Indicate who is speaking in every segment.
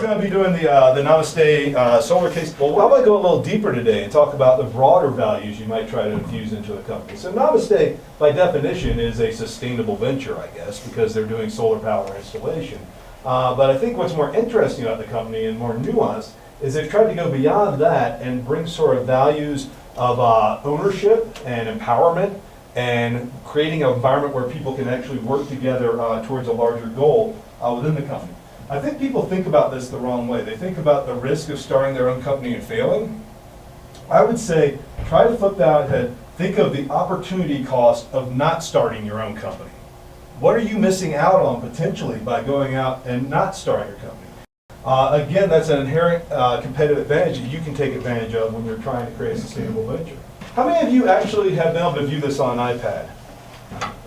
Speaker 1: going to be doing the Namaste solar case. Well, I'm going to go a little deeper today and talk about the broader values you might try to infuse into the company. So Namaste, by definition, is a sustainable venture, I guess, because they're doing solar power installation. But I think what's more interesting about the company and more nuanced is they've tried to go beyond that and bring sort of values of ownership and empowerment and creating an environment where people can actually work together towards a larger goal within the company. I think people think about this the wrong way. They think about the risk of starting their own company and failing. I would say try to flip that on its head. Think of the opportunity cost of not starting your own company. What are you missing out on potentially by going out and not starting your company? Again, that's an inherent competitive advantage that you can take advantage of when you're trying to create a sustainable venture. How many of you actually have been able to view this on an iPad?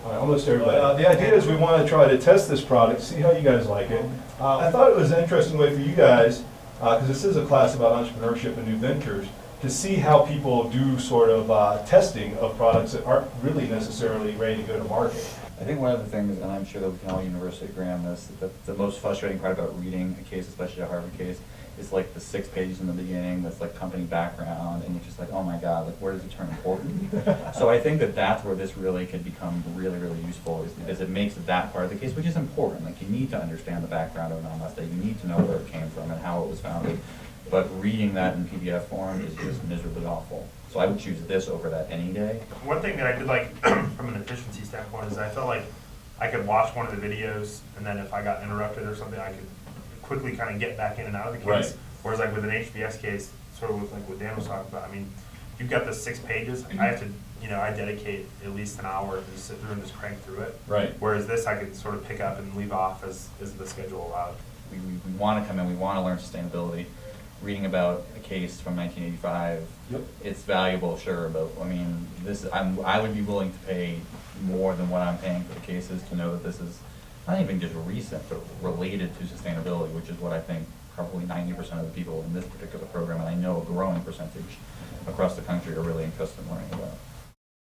Speaker 1: All right, almost everybody. The idea is we want to try to test this product, see how you guys like it. I thought it was an interesting way for you guys, because this is a class about entrepreneurship and new ventures, to see how people do sort of testing of products that aren't really necessarily ready to go to market.
Speaker 2: I think one of the things, and I'm sure that we can all universally agree on this, that the most frustrating part about reading a case, especially a Harvard case, is like the 6 pages in the beginning that's like company background, and you're just like, oh my god, like where does it turn important? So I think that that's where this really can become really, really useful, is because it makes that part of the case, which is important. Like you need to understand the background of Namaste, you need to know where it came from and how it was founded. But reading that in PDF form is just miserably awful. So I would choose this over that any day.
Speaker 3: One thing that I did like from an efficiency standpoint is I felt like I could watch one of the videos, and then if I got interrupted or something, I could quickly kind of get back in and out of the case.
Speaker 1: Right.
Speaker 3: Whereas like with an HBS case, sort of with like what Dan was talking about, I mean, if you've got the 6 pages, I have to, I dedicate at least an hour to just sit through and just crank through it.
Speaker 1: Right.
Speaker 3: Whereas this, I could sort of pick up and leave off as the schedule allowed.
Speaker 2: We want to come in, we want to learn sustainability. Reading about a case from 1985,
Speaker 1: Yep.
Speaker 2: It's valuable, sure, but I mean, I would be willing to pay more than what I'm paying for the cases to know that this is not even just recent, but related to sustainability, which is what I think probably 90% of the people in this particular program, and I know a growing percentage across the country, are really interested in learning about.